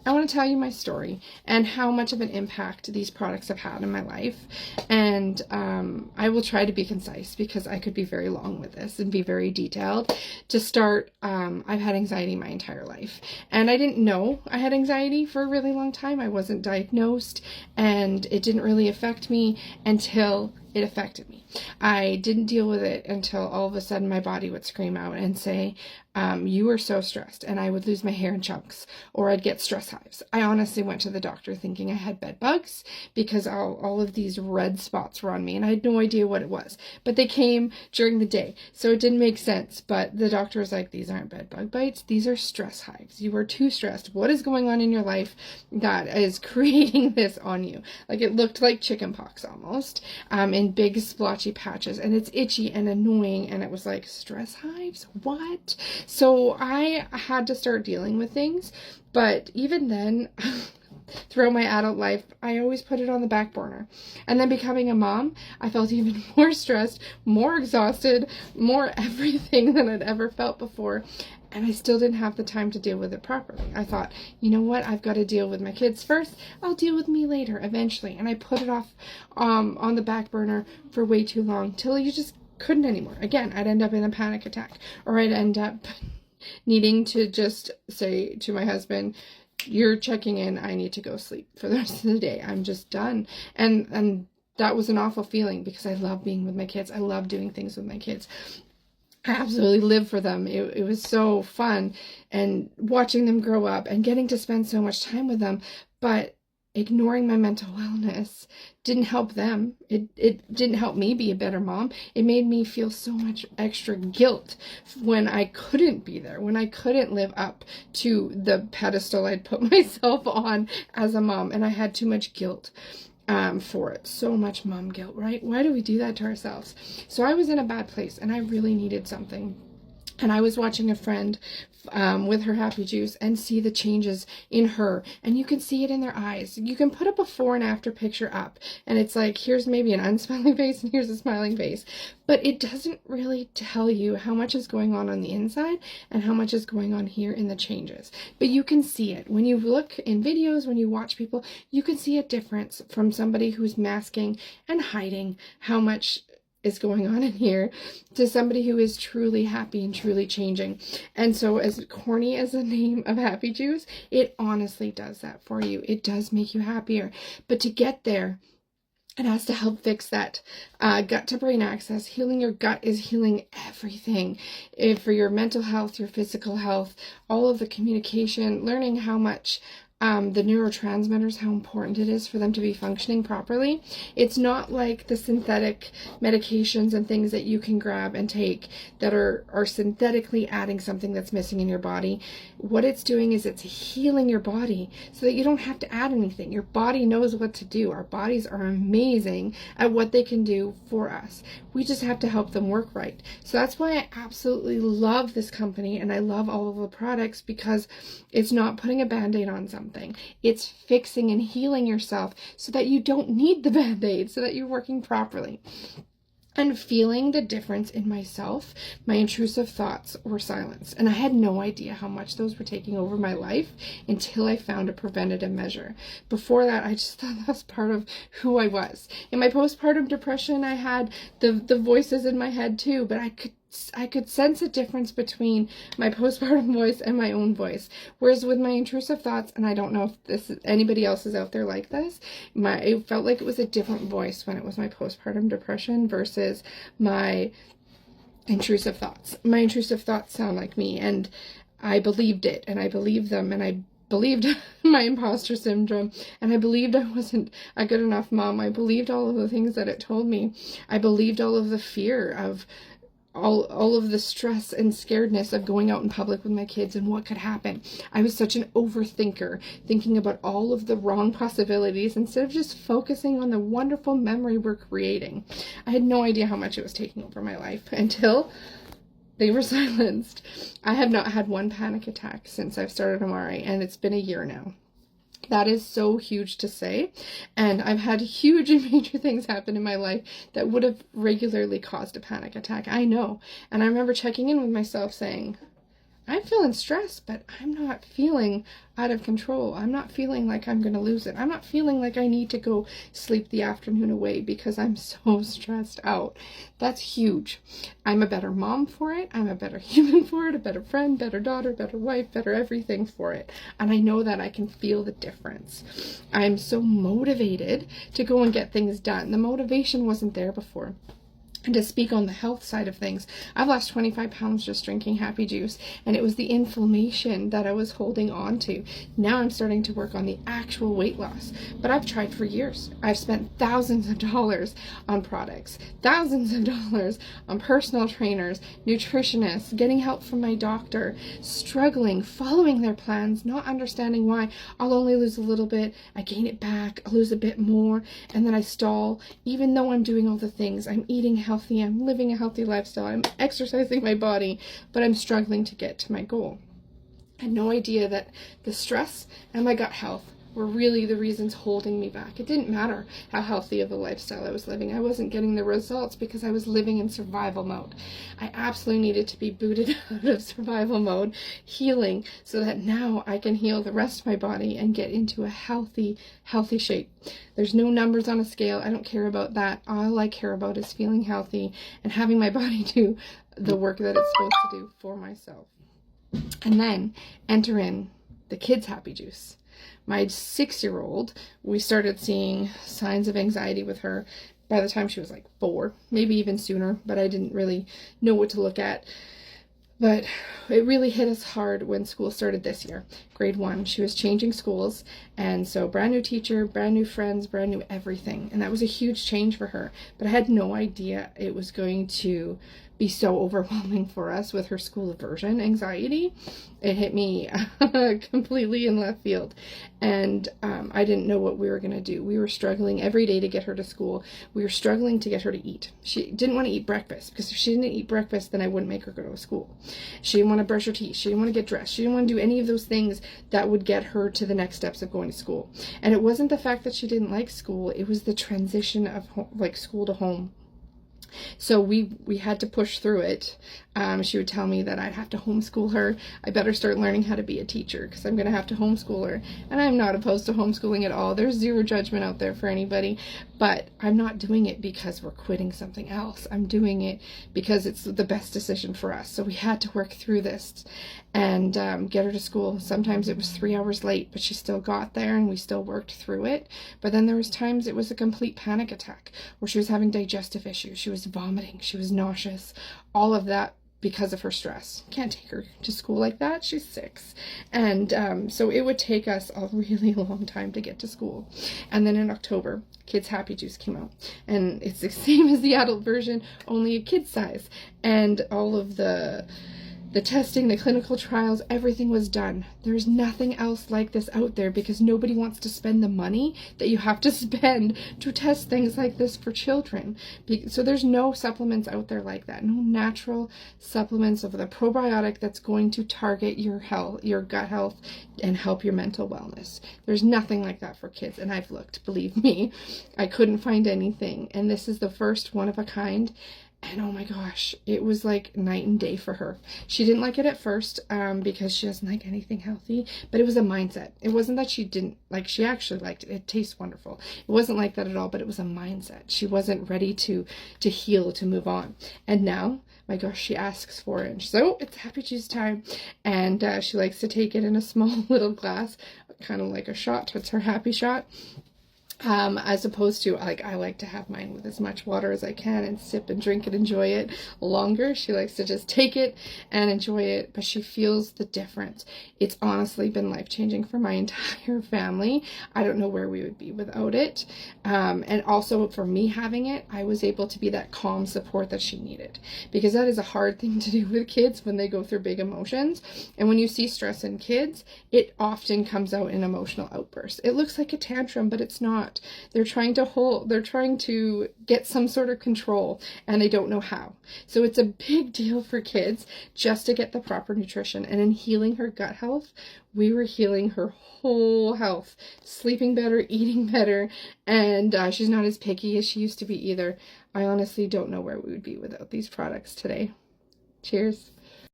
I want to tell you my story and how much of an impact these products have had in my life. And I will try to be concise because I could be very long with this and be very detailed. To start, I've had anxiety my entire life. And I didn't know I had anxiety for a really long time. I wasn't diagnosed, and it didn't really affect me until it affected me. I didn't deal with it until all of a sudden my body would scream out and say, you are so stressed, and I would lose my hair in chunks, or I'd get stress hives. I honestly went to the doctor thinking I had bed bugs because all of these red spots were on me, and I had no idea what it was, but they came during the day, so it didn't make sense. But the doctor was like, these aren't bed bug bites, these are stress hives. You are too stressed. What is going on in your life that is creating this on you? Like, it looked like chicken pox almost, in big splotchy patches, and it's itchy and annoying, and it was like, stress hives? What? So I had to start dealing with things, but even then, throughout my adult life, I always put it on the back burner. And then becoming a mom, I felt even more stressed, more exhausted, more everything than I'd ever felt before. And I still didn't have the time to deal with it properly. I thought, you know what, I've got to deal with my kids first. I'll deal with me later, eventually. And I put it off on the back burner for way too long, till you just couldn't anymore. Again, I'd end up in a panic attack, or I'd end up needing to just say to my husband, you're checking in, I need to go sleep for the rest of the day. I'm just done. And that was an awful feeling because I love being with my kids. I love doing things with my kids. I absolutely live for them. It was so fun, and watching them grow up and getting to spend so much time with them, but ignoring my mental wellness didn't help them. It didn't help me be a better mom. It made me feel so much extra guilt when I couldn't be there, when I couldn't live up to the pedestal I'd put myself on as a mom, and I had too much guilt for it. So much mom guilt, right? Why do we do that to ourselves? So I was in a bad place, and I really needed something. And I was watching a friend with her happy juice and see the changes in her. And you can see it in their eyes. You can put a before and after picture up, and it's like, here's maybe an unsmiling face and here's a smiling face. But it doesn't really tell you how much is going on the inside and how much is going on here in the changes. But you can see it. When you look in videos, when you watch people, you can see a difference from somebody who's masking and hiding how much is going on in here to somebody who is truly happy and truly changing. And so, as corny as the name of Happy Juice, it honestly does that for you. It does make you happier. But to get there, it has to help fix that gut to brain axis. Healing your gut is healing everything. For your mental health, your physical health, all of the communication, learning how much the neurotransmitters, how important it is for them to be functioning properly. It's not like the synthetic medications and things that you can grab and take that are synthetically adding something that's missing in your body. What it's doing is it's healing your body so that you don't have to add anything. Your body knows what to do. Our bodies are amazing at what they can do for us. We just have to help them work right. So that's why I absolutely love this company, and I love all of the products, because it's not putting a band-aid on something. It's fixing and healing yourself so that you don't need the band-aid, so that you're working properly. And feeling the difference in myself, my intrusive thoughts were silenced. And I had no idea how much those were taking over my life until I found a preventative measure. Before that, I just thought that was part of who I was. In my postpartum depression, I had the voices in my head too, but I could sense a difference between my postpartum voice and my own voice. Whereas with my intrusive thoughts, and I don't know if anybody else is out there like this, it felt like it was a different voice when it was my postpartum depression versus my intrusive thoughts. My intrusive thoughts sound like me, and I believed it, and I believed them, and I believed my imposter syndrome, and I believed I wasn't a good enough mom. I believed all of the things that it told me. I believed all of the fear of all of the stress and scaredness of going out in public with my kids and what could happen. I was such an overthinker, thinking about all of the wrong possibilities instead of just focusing on the wonderful memory we're creating. I had no idea how much it was taking over my life until they were silenced. I have not had one panic attack since I've started Amare, and it's been a year now. That is so huge to say, and I've had huge and major things happen in my life that would have regularly caused a panic attack. I know, and I remember checking in with myself saying, I'm feeling stressed, but I'm not feeling out of control. I'm not feeling like I'm going to lose it. I'm not feeling like I need to go sleep the afternoon away because I'm so stressed out. That's huge. I'm a better mom for it. I'm a better human for it, a better friend, better daughter, better wife, better everything for it. And I know that I can feel the difference. I'm so motivated to go and get things done. The motivation wasn't there before. And to speak on the health side of things, I've lost 25 pounds just drinking Happy Juice, and it was the inflammation that I was holding on to. Now I'm starting to work on the actual weight loss, but I've tried for years. I've spent thousands of dollars on products, thousands of dollars on personal trainers, nutritionists, getting help from my doctor, struggling, following their plans, not understanding why. I'll only lose a little bit, I gain it back, I lose a bit more, and then I stall. Even though I'm doing all the things, I'm eating healthy, I'm living a healthy lifestyle, I'm exercising my body, but I'm struggling to get to my goal. I had no idea that the stress and my gut health were really the reasons holding me back. It didn't matter how healthy of a lifestyle I was living. I wasn't getting the results because I was living in survival mode. I absolutely needed to be booted out of survival mode, healing, so that now I can heal the rest of my body and get into a healthy shape. There's no numbers on a scale. I don't care about that. All I care about is feeling healthy and having my body do the work that it's supposed to do for myself. And then enter in the kids' Happy Juice. My 6-year-old, we started seeing signs of anxiety with her by the time she was like 4, maybe even sooner, but I didn't really know what to look at. But it really hit us hard when school started this year, grade 1. She was changing schools, and so brand new teacher, brand new friends, brand new everything. And that was a huge change for her. But I had no idea it was going to be so overwhelming for us with her school aversion anxiety. It hit me completely in left field, and I didn't know what we were going to do. We were struggling every day to get her to school. We were struggling to get her to eat. She didn't want to eat breakfast, because if she didn't eat breakfast, then I wouldn't make her go to school. She didn't want to brush her teeth. She didn't want to get dressed. She didn't want to do any of those things that would get her to the next steps of going to school. And it wasn't the fact that she didn't like school. It was the transition of school to home. So we had to push through it. She would tell me that I'd have to homeschool her. I better start learning how to be a teacher, because I'm going to have to homeschool her. And I'm not opposed to homeschooling at all. There's zero judgment out there for anybody. But I'm not doing it because we're quitting something else. I'm doing it because it's the best decision for us. So we had to work through this and get her to school. Sometimes it was 3 hours late, but she still got there and we still worked through it. But then there was times it was a complete panic attack where she was having digestive issues. She was vomiting. She was nauseous. All of that because of her stress. Can't take her to school like that. She's 6. And so it would take us a really long time to get to school. And then in October, Kids Happy Juice came out. And it's the same as the adult version, only a kid size. And all of the testing, the clinical trials, everything was done. There's nothing else like this out there because nobody wants to spend the money that you have to spend to test things like this for children. So there's no supplements out there like that. No natural supplements of the probiotic that's going to target your health, your gut health, and help your mental wellness. There's nothing like that for kids. And I've looked, believe me, I couldn't find anything. And this is the first one of a kind. And oh my gosh, it was like night and day for her. She didn't like it at first because she doesn't like anything healthy, but it was a mindset. It wasn't that she didn't like, she actually liked it. It tastes wonderful. It wasn't like that at all, but it was a mindset. She wasn't ready to heal, to move on. And now, my gosh, she asks for it. So it's Happy Juice time. And she likes to take it in a small little glass, kind of like a shot. It's her happy shot. As opposed to, I like to have mine with as much water as I can and sip and drink and enjoy it longer. She likes to just take it and enjoy it, but she feels the difference. It's honestly been life-changing for my entire family. I don't know where we would be without it. And also for me having it, I was able to be that calm support that she needed, because that is a hard thing to do with kids when they go through big emotions. And when you see stress in kids, it often comes out in emotional outbursts. It looks like a tantrum, but it's not. They're trying to get some sort of control, and they don't know how. So it's a big deal for kids just to get the proper nutrition. And in healing her gut health, we were healing her whole health, sleeping better, eating better, and she's not as picky as she used to be either. I honestly don't know where we would be without these products today. Cheers.